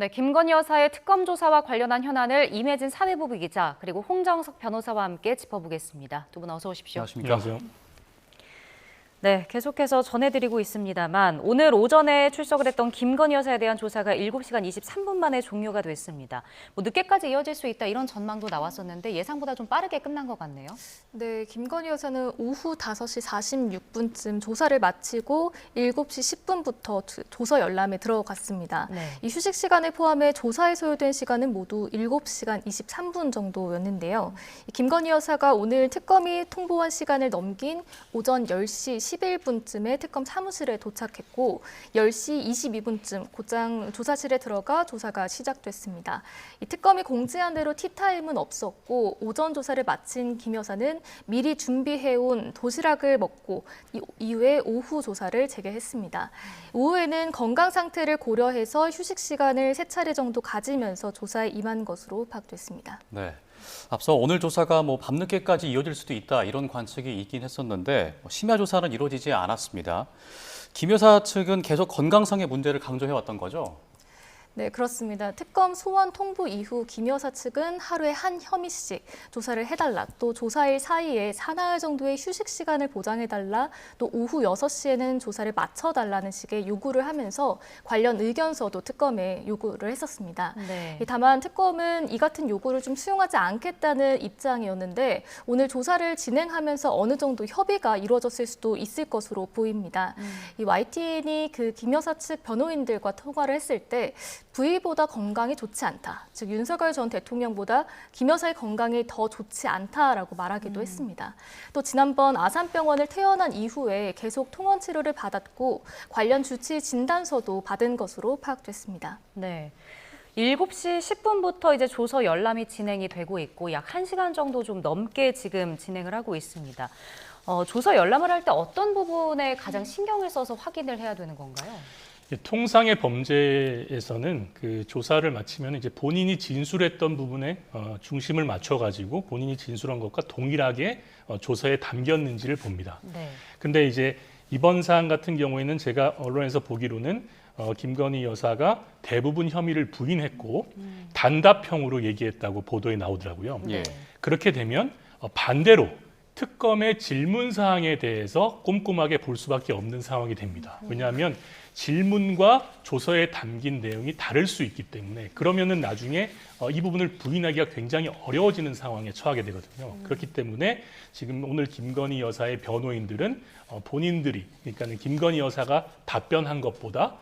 네, 김건희 여사의 특검 조사와 관련한 현안을 임혜진 사회부부 기자 그리고 홍정석 변호사와 함께 짚어보겠습니다. 두 분 어서 오십시오. 안녕하십니까. 네, 계속해서 전해드리고 있습니다만 오늘 오전에 출석을 했던 김건희 여사에 대한 조사가 7시간 23분 만에 종료가 됐습니다. 늦게까지 이어질 수 있다 이런 전망도 나왔었는데 예상보다 좀 빠르게 끝난 것 같네요. 네, 김건희 여사는 오후 5시 46분쯤 조사를 마치고 7시 10분부터 조서 열람에 들어갔습니다. 네. 이 휴식 시간을 포함해 조사에 소요된 시간은 모두 7시간 23분 정도였는데요. 김건희 여사가 오늘 특검이 통보한 시간을 넘긴 오전 10시 11분쯤에 특검 사무실에 도착했고 10시 22분쯤 곧장 조사실에 들어가 조사가 시작됐습니다. 이 특검이 공지한 대로 티타임은 없었고 오전 조사를 마친 김 여사는 미리 준비해온 도시락을 먹고 이후에 오후 조사를 재개했습니다. 오후에는 건강 상태를 고려해서 휴식 시간을 3차례 정도 가지면서 조사에 임한 것으로 파악됐습니다. 네. 앞서 오늘 조사가 밤늦게까지 이어질 수도 있다 이런 관측이 있긴 했었는데 심야 조사는 이루어지지 않았습니다. 김 여사 측은 계속 건강상의 문제를 강조해왔던 거죠? 네, 그렇습니다. 특검 소원 통보 이후 김 여사 측은 하루에 한 혐의씩 조사를 해달라, 또 조사일 사이에 사나흘 정도의 휴식 시간을 보장해달라, 또 오후 6시에는 조사를 마쳐달라는 식의 요구를 하면서 관련 의견서도 특검에 요구를 했었습니다. 네. 다만 특검은 이 같은 요구를 좀 수용하지 않겠다는 입장이었는데 오늘 조사를 진행하면서 어느 정도 협의가 이루어졌을 수도 있을 것으로 보입니다. 이 YTN이 그 김 여사 측 변호인들과 통화를 했을 때 부인보다 건강이 좋지 않다. 즉 윤석열 전 대통령보다 김 여사의 건강이 더 좋지 않다라고 말하기도 했습니다. 또 지난번 아산병원을 퇴원한 이후에 계속 통원 치료를 받았고 관련 주치 진단서도 받은 것으로 파악됐습니다. 네. 7시 10분부터 이제 조서 열람이 진행이 되고 있고 약 1시간 정도 좀 넘게 지금 진행을 하고 있습니다. 조서 열람을 할 때 어떤 부분에 가장 신경을 써서 확인을 해야 되는 건가요? 통상의 범죄에서는 그 조사를 마치면 이제 본인이 진술했던 부분에 중심을 맞춰가지고 본인이 진술한 것과 동일하게 조서에 담겼는지를 봅니다. 네. 근데 이제 이번 사안 같은 경우에는 제가 언론에서 보기로는 김건희 여사가 대부분 혐의를 부인했고 단답형으로 얘기했다고 보도에 나오더라고요. 예. 그렇게 되면 반대로 특검의 질문 사항에 대해서 꼼꼼하게 볼 수밖에 없는 상황이 됩니다. 왜냐하면 질문과 조서에 담긴 내용이 다를 수 있기 때문에 그러면은 나중에 이 부분을 부인하기가 굉장히 어려워지는 상황에 처하게 되거든요. 그렇기 때문에 지금 오늘 김건희 여사의 변호인들은 본인들이 그러니까 김건희 여사가 답변한 것보다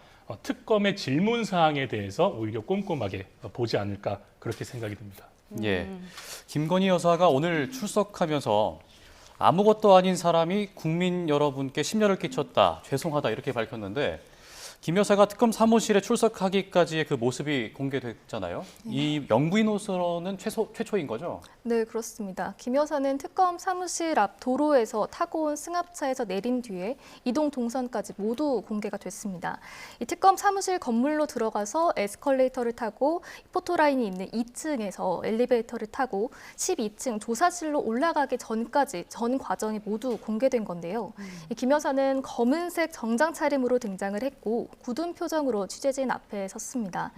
특검의 질문 사항에 대해서 오히려 꼼꼼하게 보지 않을까 그렇게 생각이 듭니다. 예. 김건희 여사가 오늘 출석하면서 아무것도 아닌 사람이 국민 여러분께 심려를 끼쳤다, 죄송하다 이렇게 밝혔는데 김 여사가 특검 사무실에 출석하기까지의 그 모습이 공개됐잖아요. 이 영부인으로서는 최초인 거죠? 네, 그렇습니다. 김 여사는 특검 사무실 앞 도로에서 타고 온 승합차에서 내린 뒤에 이동 동선까지 모두 공개가 됐습니다. 이 특검 사무실 건물로 들어가서 에스컬레이터를 타고 포토라인이 있는 2층에서 엘리베이터를 타고 12층 조사실로 올라가기 전까지 전 과정이 모두 공개된 건데요. 김 여사는 검은색 정장 차림으로 등장을 했고 굳은 표정으로 취재진 앞에 섰습니다.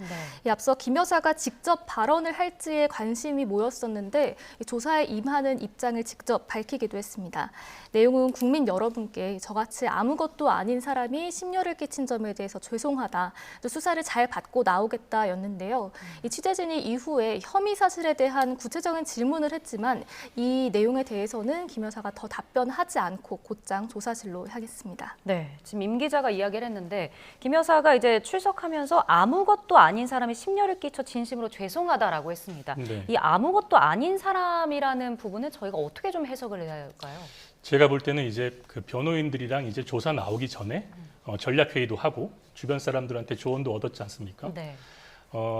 네. 앞서 김 여사가 직접 발언을 할지에 관심이 모였었는데 조사에 임하는 입장을 직접 밝히기도 했습니다. 내용은 국민 여러분께 저같이 아무것도 아닌 사람이 심려를 끼친 점에 대해서 죄송하다, 또 수사를 잘 받고 나오겠다였는데요. 이 취재진이 이후에 혐의 사실에 대한 구체적인 질문을 했지만 이 내용에 대해서는 김 여사가 더 답변하지 않고 곧장 조사실로 향했습니다. 네, 지금 임 기자가 이야기를 했는데 김 여사가 이제 출석하면서 아무것도 아닌 사람이 심려를 끼쳐 진심으로 죄송하다라고 했습니다. 네. 이 아무것도 아닌 사람이라는 부분은 저희가 어떻게 좀 해석을 해야 할까요? 제가 볼 때는 이제 그 변호인들이랑 이제 조사 나오기 전에 전략 회의도 하고 주변 사람들한테 조언도 얻었지 않습니까? 네.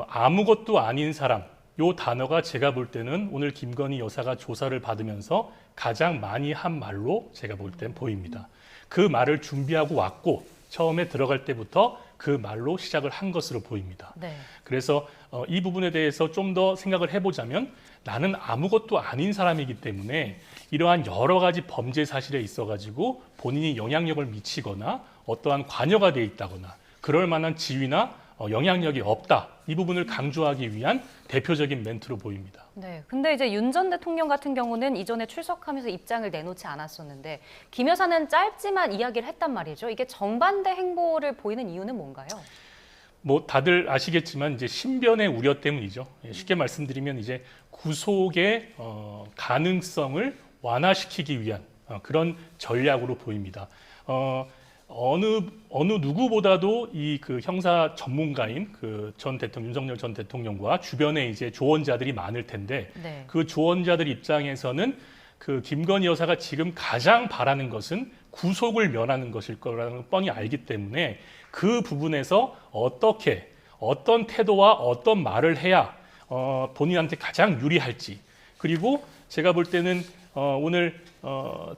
아무것도 아닌 사람, 요 단어가 제가 볼 때는 오늘 김건희 여사가 조사를 받으면서 가장 많이 한 말로 제가 볼 땐 보입니다. 그 말을 준비하고 왔고 처음에 들어갈 때부터 그 말로 시작을 한 것으로 보입니다. 네. 그래서 이 부분에 대해서 좀 더 생각을 해보자면 나는 아무것도 아닌 사람이기 때문에 이러한 여러 가지 범죄 사실에 있어가지고 본인이 영향력을 미치거나 어떠한 관여가 돼 있다거나 그럴 만한 지위나 영향력이 없다. 이 부분을 강조하기 위한 대표적인 멘트로 보입니다. 네, 근데 이제 윤 전 대통령 같은 경우는 이전에 출석하면서 입장을 내놓지 않았었는데 김 여사는 짧지만 이야기를 했단 말이죠. 이게 정반대 행보를 보이는 이유는 뭔가요? 뭐 다들 아시겠지만 이제 신변의 우려 때문이죠. 쉽게 말씀드리면 이제 구속의 가능성을 완화시키기 위한 그런 전략으로 보입니다. 어느 누구보다도 이 그 형사 전문가인 그 전 대통령 윤석열 전 대통령과 주변에 이제 조언자들이 많을 텐데 네. 그 조언자들 입장에서는 그 김건희 여사가 지금 가장 바라는 것은 구속을 면하는 것일 거라는 걸 뻔히 알기 때문에 그 부분에서 어떤 태도와 어떤 말을 해야 본인한테 가장 유리할지, 그리고 제가 볼 때는 오늘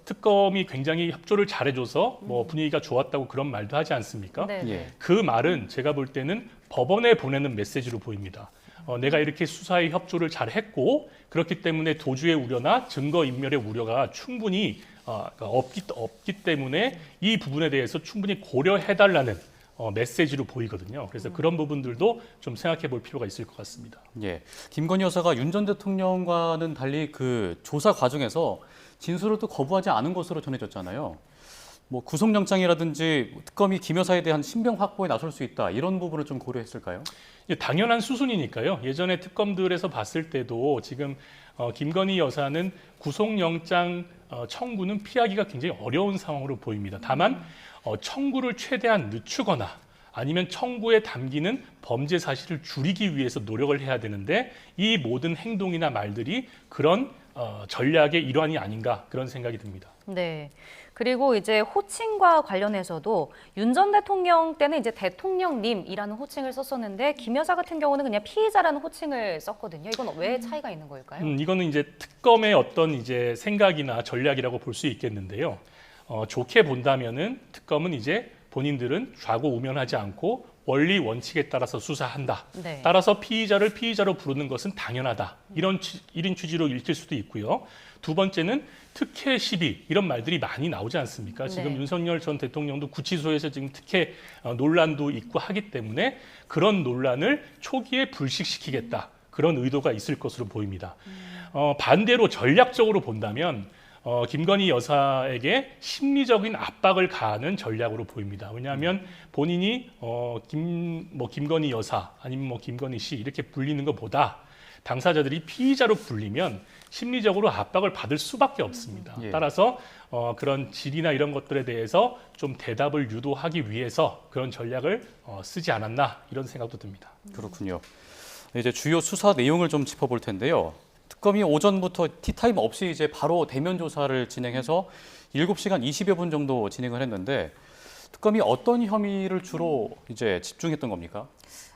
특검이 굉장히 협조를 잘해줘서 뭐 분위기가 좋았다고 그런 말도 하지 않습니까? 네. 예. 그 말은 제가 볼 때는 법원에 보내는 메시지로 보입니다. 내가 이렇게 수사에 협조를 잘했고 그렇기 때문에 도주의 우려나 증거인멸의 우려가 충분히 없기 때문에 이 부분에 대해서 충분히 고려해달라는 메시지로 보이거든요. 그래서 그런 부분들도 좀 생각해 볼 필요가 있을 것 같습니다. 예, 김건희 여사가 윤 전 대통령과는 달리 그 조사 과정에서 진술을 또 거부하지 않은 것으로 전해졌잖아요. 뭐 구속영장이라든지 특검이 김 여사에 대한 신병 확보에 나설 수 있다 이런 부분을 좀 고려했을까요? 당연한 수순이니까요. 예전에 특검들에서 봤을 때도 지금 김건희 여사는 구속영장 청구는 피하기가 굉장히 어려운 상황으로 보입니다. 다만 청구를 최대한 늦추거나 아니면 청구에 담기는 범죄 사실을 줄이기 위해서 노력을 해야 되는데 이 모든 행동이나 말들이 그런 전략의 일환이 아닌가 그런 생각이 듭니다. 네. 그리고 이제 호칭과 관련해서도 윤 전 대통령 때는 이제 대통령님이라는 호칭을 썼었는데 김 여사 같은 경우는 그냥 피의자라는 호칭을 썼거든요. 이건 왜 차이가 있는 걸까요? 이거는 이제 특검의 어떤 이제 생각이나 전략이라고 볼 수 있겠는데요. 좋게 본다면은 특검은 이제 본인들은 좌고우면하지 않고 원리 원칙에 따라서 수사한다. 네. 따라서 피의자를 피의자로 부르는 것은 당연하다. 이런 취지로 읽힐 수도 있고요. 두 번째는 특혜 시비 이런 말들이 많이 나오지 않습니까? 지금 네. 윤석열 전 대통령도 구치소에서 지금 특혜 논란도 있고 하기 때문에 그런 논란을 초기에 불식시키겠다. 그런 의도가 있을 것으로 보입니다. 반대로 전략적으로 본다면 김건희 여사에게 심리적인 압박을 가하는 전략으로 보입니다. 왜냐하면 본인이 김건희 여사 아니면 뭐 김건희 씨 이렇게 불리는 것보다 당사자들이 피의자로 불리면 심리적으로 압박을 받을 수밖에 없습니다. 예. 따라서 그런 질이나 이런 것들에 대해서 좀 대답을 유도하기 위해서 그런 전략을 쓰지 않았나 이런 생각도 듭니다. 그렇군요. 이제 주요 수사 내용을 좀 짚어볼 텐데요. 특검이 오전부터 티타임 없이 이제 바로 대면 조사를 진행해서 7시간 20여 분 정도 진행을 했는데 특검이 어떤 혐의를 주로 이제 집중했던 겁니까?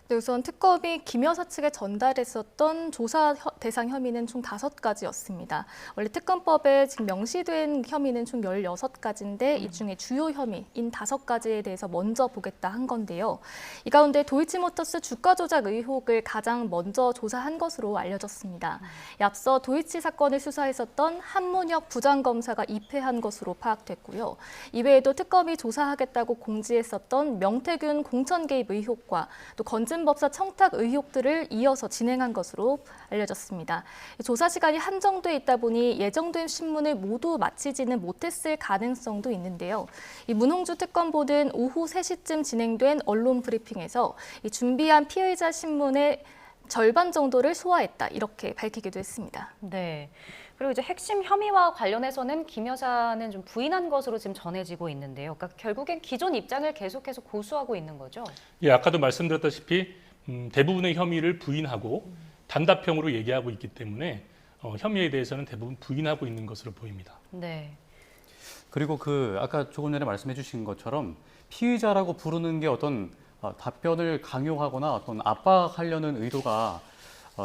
네, 우선 특검이 김 여사 측에 전달했었던 조사 대상 혐의는 총 5가지였습니다. 원래 특검법에 지금 명시된 혐의는 총 16가지인데 이 중에 주요 혐의인 5가지에 대해서 먼저 보겠다 한 건데요. 이 가운데 도이치모터스 주가 조작 의혹을 가장 먼저 조사한 것으로 알려졌습니다. 앞서 도이치 사건을 수사했었던 한문혁 부장검사가 입회한 것으로 파악됐고요. 이외에도 특검이 조사하겠다고 공지했었던 명태균 공천 개입 의혹과 또 건진법사 청탁 의혹들을 이어서 진행한 것으로 알려졌습니다. 조사 시간이 한정돼 있다 보니 예정된 신문을 모두 마치지는 못했을 가능성도 있는데요. 이 문홍주 특검보는 오후 3시쯤 진행된 언론 브리핑에서 이 준비한 피의자 신문의 절반 정도를 소화했다 이렇게 밝히기도 했습니다. 네. 그리고 이제 핵심 혐의와 관련해서는 김 여사는 좀 부인한 것으로 지금 전해지고 있는데요. 그러니까 결국엔 기존 입장을 계속해서 고수하고 있는 거죠. 예, 아까도 말씀드렸다시피 대부분의 혐의를 부인하고 단답형으로 얘기하고 있기 때문에 혐의에 대해서는 대부분 부인하고 있는 것으로 보입니다. 네. 그리고 그 아까 조금 전에 말씀해 주신 것처럼 피의자라고 부르는 게 어떤 답변을 강요하거나 어떤 압박하려는 의도가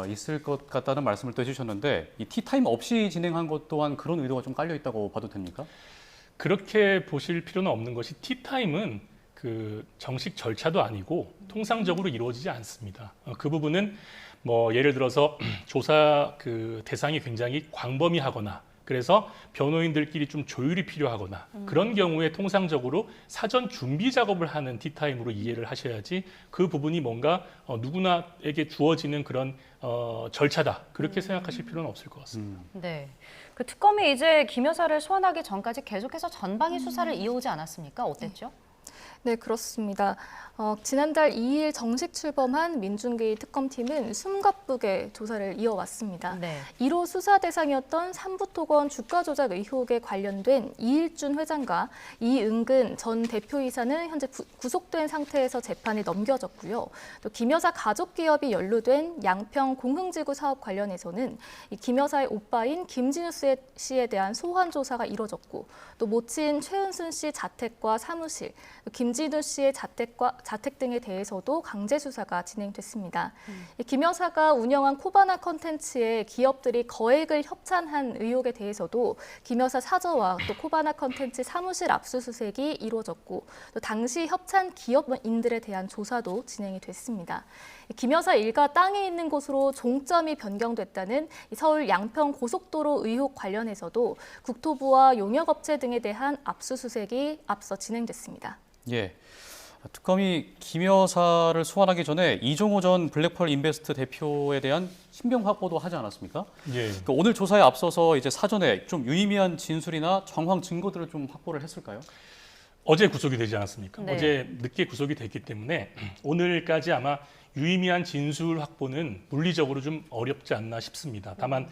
있을 것 같다는 말씀을 또 해주셨는데 이 티타임 없이 진행한 것 또한 그런 의도가 좀 깔려 있다고 봐도 됩니까? 그렇게 보실 필요는 없는 것이 티타임은 그 정식 절차도 아니고 통상적으로 이루어지지 않습니다. 그 부분은 뭐 예를 들어서 조사 그 대상이 굉장히 광범위하거나 그래서 변호인들끼리 좀 조율이 필요하거나 그런 경우에 통상적으로 사전 준비 작업을 하는 티타임으로 이해를 하셔야지 그 부분이 뭔가 누구나에게 주어지는 그런 절차다. 그렇게 생각하실 필요는 없을 것 같습니다. 네. 그 특검이 이제 김 여사를 소환하기 전까지 계속해서 전방위 수사를 이어오지 않았습니까? 어땠죠? 네, 그렇습니다. 지난달 2일 정식 출범한 민중개입 특검팀은 숨가쁘게 조사를 이어왔습니다. 네. 1호 수사 대상이었던 삼부토건 주가 조작 의혹에 관련된 이일준 회장과 이은근 전 대표이사는 현재 구속된 상태에서 재판에 넘겨졌고요. 또 김 여사 가족 기업이 연루된 양평 공흥지구 사업 관련해서는 김 여사의 오빠인 김진우 씨에 대한 소환 조사가 이뤄졌고, 또 모친 최은순 씨 자택과 사무실, 김진우 씨의 자택 등에 대해서도 강제 수사가 진행됐습니다. 김 여사가 운영한 코바나 컨텐츠에 기업들이 거액을 협찬한 의혹에 대해서도 김 여사 사저와 또 코바나 컨텐츠 사무실 압수수색이 이루어졌고, 또 당시 협찬 기업인들에 대한 조사도 진행이 됐습니다. 김 여사 일가 땅이 있는 곳으로 종점이 변경됐다는 서울 양평 고속도로 의혹 관련해서도 국토부와 용역업체 등에 대한 압수수색이 앞서 진행됐습니다. 예. 특검이 김 여사를 소환하기 전에 이종호 전 블랙펄 인베스트 대표에 대한 신병 확보도 하지 않았습니까? 예. 그러니까 오늘 조사에 앞서서 이제 사전에 좀 유의미한 진술이나 정황 증거들을 좀 확보를 했을까요? 어제 구속이 되지 않았습니까? 네. 어제 늦게 구속이 됐기 때문에 오늘까지 아마 유의미한 진술 확보는 물리적으로 좀 어렵지 않나 싶습니다. 다만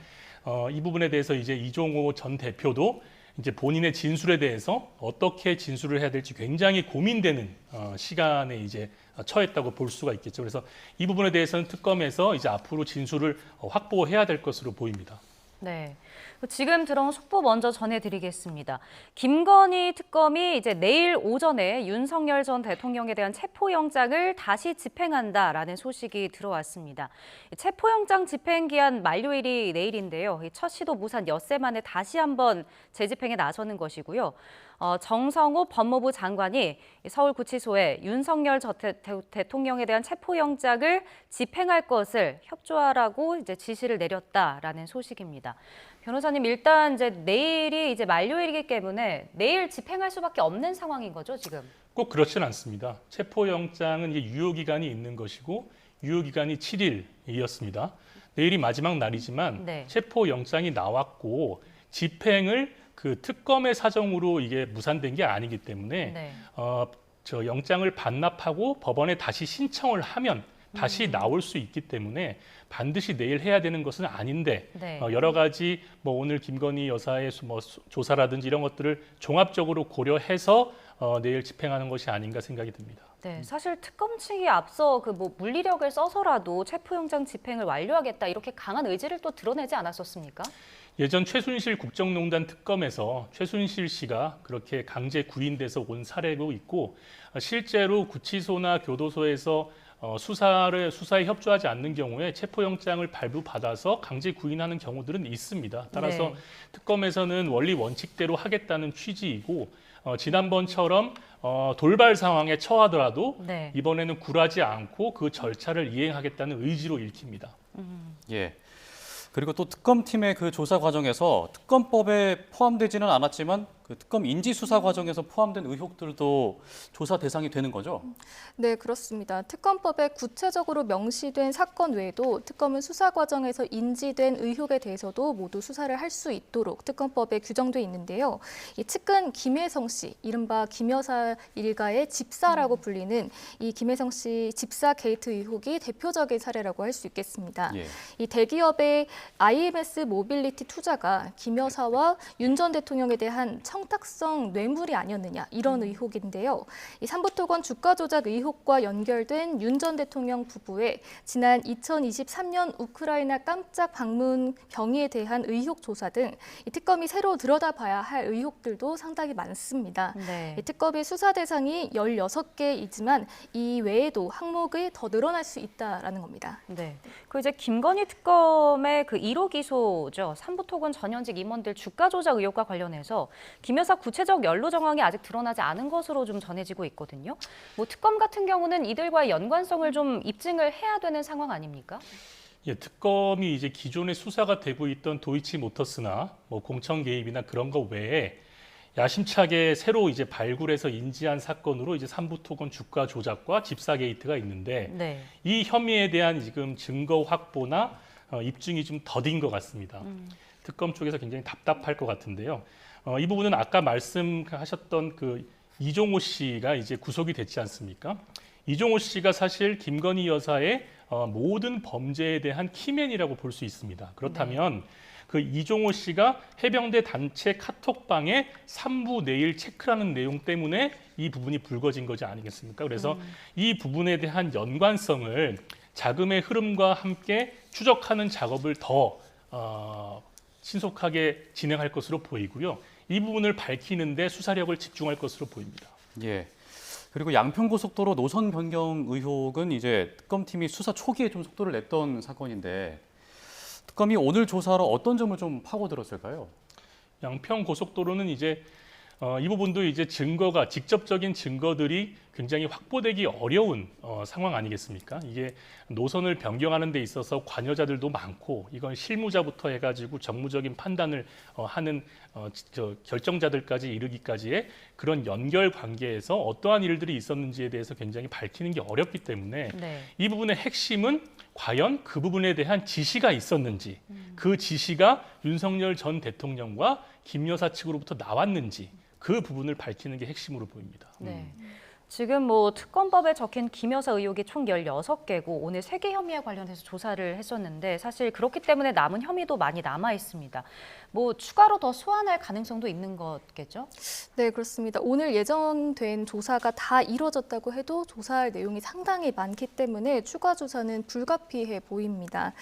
이 부분에 대해서 이제 이종호 전 대표도 이제 본인의 진술에 대해서 어떻게 진술을 해야 될지 굉장히 고민되는 시간에 이제 처했다고 볼 수가 있겠죠. 그래서 이 부분에 대해서는 특검에서 이제 앞으로 진술을 확보해야 될 것으로 보입니다. 네. 지금 들어온 속보 먼저 전해드리겠습니다. 김건희 특검이 이제 내일 오전에 윤석열 전 대통령에 대한 체포영장을 다시 집행한다라는 소식이 들어왔습니다. 체포영장 집행기한 만료일이 내일인데요. 첫 시도 무산 엿새 만에 다시 한번 재집행에 나서는 것이고요. 정성호 법무부 장관이 서울구치소에 윤석열 전 대통령에 대한 체포영장을 집행할 것을 협조하라고 이제 지시를 내렸다라는 소식입니다. 변호사님, 일단 이제 내일이 이제 만료일이기 때문에 내일 집행할 수밖에 없는 상황인 거죠, 지금? 꼭 그렇지는 않습니다. 체포영장은 이게 유효기간이 있는 것이고 유효기간이 7일이었습니다. 내일이 마지막 날이지만 네. 체포영장이 나왔고 집행을 그 특검의 사정으로 이게 무산된 게 아니기 때문에 네. 저 영장을 반납하고 법원에 다시 신청을 하면 다시 나올 수 있기 때문에 반드시 내일 해야 되는 것은 아닌데 네. 여러 가지 뭐 오늘 김건희 여사의 뭐 조사라든지 이런 것들을 종합적으로 고려해서 내일 집행하는 것이 아닌가 생각이 듭니다. 네, 사실 특검 측이 앞서 그 뭐 물리력을 써서라도 체포영장 집행을 완료하겠다 이렇게 강한 의지를 또 드러내지 않았었습니까? 예전 최순실 국정농단 특검에서 최순실 씨가 그렇게 강제 구인돼서 온 사례도 있고 실제로 구치소나 교도소에서 수사에 협조하지 않는 경우에 체포영장을 발부받아서 강제 구인하는 경우들은 있습니다. 따라서 네. 특검에서는 원리 원칙대로 하겠다는 취지이고 지난번처럼 돌발 상황에 처하더라도 네. 이번에는 굴하지 않고 그 절차를 이행하겠다는 의지로 읽힙니다. 예. 그리고 또 특검팀의 그 조사 과정에서 특검법에 포함되지는 않았지만 그 특검 인지수사 과정에서 포함된 의혹들도 조사 대상이 되는 거죠? 네, 그렇습니다. 특검법에 구체적으로 명시된 사건 외에도 특검은 수사 과정에서 인지된 의혹에 대해서도 모두 수사를 할 수 있도록 특검법에 규정돼 있는데요. 이 측근 김혜성 씨, 이른바 김 여사 일가의 집사라고 불리는 이 김혜성 씨 집사 게이트 의혹이 대표적인 사례라고 할 수 있겠습니다. 예. 이 대기업의 IMS 모빌리티 투자가 김 여사와 윤 전 대통령에 대한 청탁성 뇌물이 아니었느냐 이런 의혹인데요. 이 삼부토건 주가 조작 의혹과 연결된 윤 전 대통령 부부의 지난 2023년 우크라이나 깜짝 방문 경위에 대한 의혹 조사 등 이 특검이 새로 들여다봐야 할 의혹들도 상당히 많습니다. 네. 이 특검의 수사 대상이 16개이지만 이 외에도 항목이 더 늘어날 수 있다라는 겁니다. 네. 그 이제 김건희 특검의 그 1호 기소죠. 삼부토건 전현직 임원들 주가 조작 의혹과 관련해서 김 여사 구체적 연루 정황이 아직 드러나지 않은 것으로 좀 전해지고 있거든요. 뭐 특검 같은 경우는 이들과의 연관성을 좀 입증을 해야 되는 상황 아닙니까? 예, 특검이 이제 기존에 수사가 되고 있던 도이치모터스나 뭐 공천 개입이나 그런 거 외에 야심차게 새로 이제 발굴해서 인지한 사건으로 이제 삼부토건 주가 조작과 집사 게이트가 있는데 네. 이 혐의에 대한 지금 증거 확보나 입증이 좀 더딘 것 같습니다. 특검 쪽에서 굉장히 답답할 것 같은데요. 이 부분은 아까 말씀하셨던 그 이종호 씨가 이제 구속이 됐지 않습니까? 이종호 씨가 사실 김건희 여사의 모든 범죄에 대한 키맨이라고 볼 수 있습니다. 그렇다면 그 이종호 씨가 해병대 단체 카톡방에 3부 내일 체크라는 내용 때문에 이 부분이 불거진 거지 아니겠습니까? 그래서 이 부분에 대한 연관성을 자금의 흐름과 함께 추적하는 작업을 더 신속하게 진행할 것으로 보이고요. 이 부분을 밝히는데 수사력을 집중할 것으로 보입니다. 예. 그리고 양평고속도로 노선 변경 의혹은 이제 특검팀이 수사 초기에 좀 속도를 냈던 사건인데 특검이 오늘 조사로 어떤 점을 좀 파고들었을까요? 양평 고속도로는 이제 이 부분도 이제 증거가 직접적인 증거들이 굉장히 확보되기 어려운 상황 아니겠습니까? 이게 노선을 변경하는 데 있어서 관여자들도 많고 이건 실무자부터 해가지고 정무적인 판단을 하는 결정자들까지 이르기까지의 그런 연결 관계에서 어떠한 일들이 있었는지에 대해서 굉장히 밝히는 게 어렵기 때문에 네. 이 부분의 핵심은 과연 그 부분에 대한 지시가 있었는지, 그 지시가 윤석열 전 대통령과 김 여사 측으로부터 나왔는지 그 부분을 밝히는 게 핵심으로 보입니다. 네. 지금 뭐 특검법에 적힌 김 여사 의혹이 총 16개고 오늘 3개 혐의에 관련해서 조사를 했었는데 사실 그렇기 때문에 남은 혐의도 많이 남아 있습니다. 뭐 추가로 더 소환할 가능성도 있는 거겠죠? 네, 그렇습니다. 오늘 예정된 조사가 다 이루어졌다고 해도 조사할 내용이 상당히 많기 때문에 추가 조사는 불가피해 보입니다.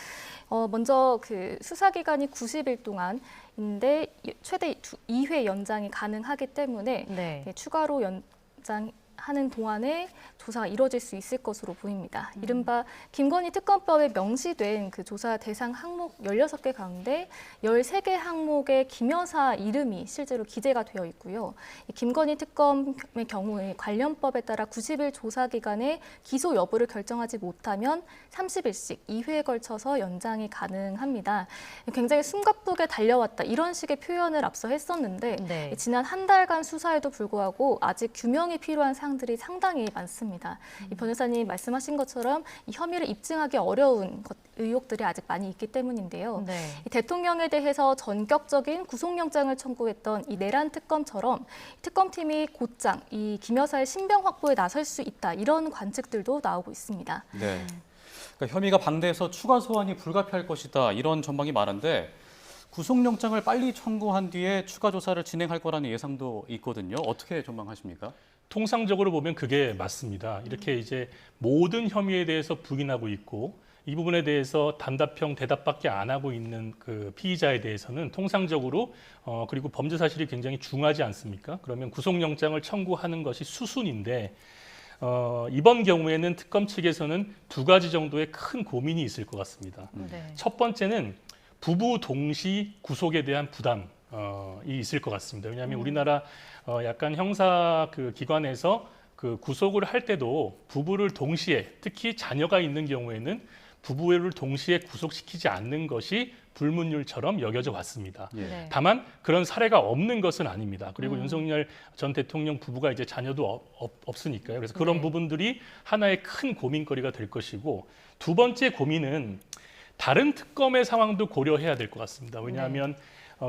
먼저 그 수사 기간이 90일 동안인데 최대 2회 연장이 가능하기 때문에 네. 추가로 연장하는 동안에 조사가 이루어질 수 있을 것으로 보입니다. 이른바 김건희 특검법에 명시된 그 조사 대상 항목 16개 가운데 13개 항목에 김 여사 이름이 실제로 기재가 되어 있고요. 이 김건희 특검의 경우에 관련법에 따라 90일 조사 기간에 기소 여부를 결정하지 못하면 30일씩 2회에 걸쳐서 연장이 가능합니다. 굉장히 숨가쁘게 달려왔다 이런 식의 표현을 앞서 했었는데 네. 지난 한 달간 수사에도 불구하고 아직 규명이 필요한 사항들이 상당히 많습니다. 이 변호사님 말씀하신 것처럼 이 혐의를 입증하기 어려운 의혹들이 아직 많이 있기 때문인데요. 네. 이 대통령에 대해서 전격적인 구속영장을 청구했던 이 내란 특검처럼 특검팀이 곧장 이 김 여사의 신병 확보에 나설 수 있다 이런 관측들도 나오고 있습니다. 네. 그러니까 혐의가 방대해서 추가 소환이 불가피할 것이다 이런 전망이 많은데 구속영장을 빨리 청구한 뒤에 추가 조사를 진행할 거라는 예상도 있거든요. 어떻게 전망하십니까? 통상적으로 보면 그게 맞습니다. 이렇게 이제 모든 혐의에 대해서 부인하고 있고 이 부분에 대해서 단답형 대답밖에 안 하고 있는 그 피의자에 대해서는 통상적으로 그리고 범죄 사실이 굉장히 중하지 않습니까? 그러면 구속영장을 청구하는 것이 수순인데 이번 경우에는 특검 측에서는 2가지 정도의 큰 고민이 있을 것 같습니다. 네. 첫 번째는 부부 동시 구속에 대한 부담이 있을 것 같습니다. 왜냐하면 우리나라 약간 형사 그 기관에서 그 구속을 할 때도 부부를 동시에 특히 자녀가 있는 경우에는 부부를 동시에 구속시키지 않는 것이 불문율처럼 여겨져 왔습니다. 예. 네. 다만 그런 사례가 없는 것은 아닙니다. 그리고 윤석열 전 대통령 부부가 이제 자녀도 없으니까요. 그래서 그런 네. 부분들이 하나의 큰 고민거리가 될 것이고 두 번째 고민은 다른 특검의 상황도 고려해야 될 것 같습니다. 왜냐하면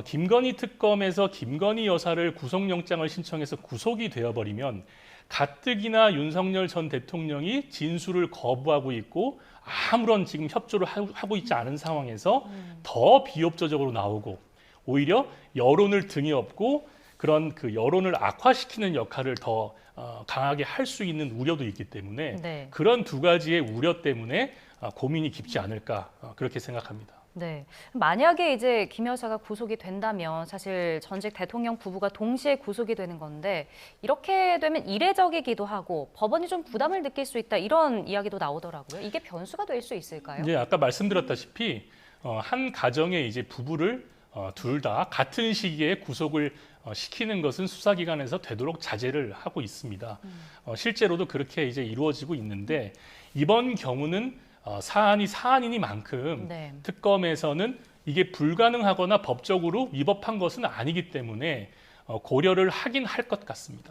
김건희 특검에서 김건희 여사를 구속영장을 신청해서 구속이 되어버리면 가뜩이나 윤석열 전 대통령이 진술을 거부하고 있고 아무런 지금 협조를 하고 있지 않은 상황에서 더 비협조적으로 나오고 오히려 여론을 등에 업고 그런 그 여론을 악화시키는 역할을 더 강하게 할 수 있는 우려도 있기 때문에 네. 그런 2가지의 우려 때문에 고민이 깊지 않을까 그렇게 생각합니다. 네. 만약에 이제 김 여사가 구속이 된다면 사실 전직 대통령 부부가 동시에 구속이 되는 건데 이렇게 되면 이례적이기도 하고 법원이 좀 부담을 느낄 수 있다 이런 이야기도 나오더라고요. 이게 변수가 될 수 있을까요? 이제 아까 말씀드렸다시피 한 가정의 이제 부부를 둘 다 같은 시기에 구속을 시키는 것은 수사기관에서 되도록 자제를 하고 있습니다. 실제로도 그렇게 이제 이루어지고 있는데 이번 경우는 사안이 사안이니만큼 네. 특검에서는 이게 불가능하거나 법적으로 위법한 것은 아니기 때문에 고려를 하긴 할 것 같습니다.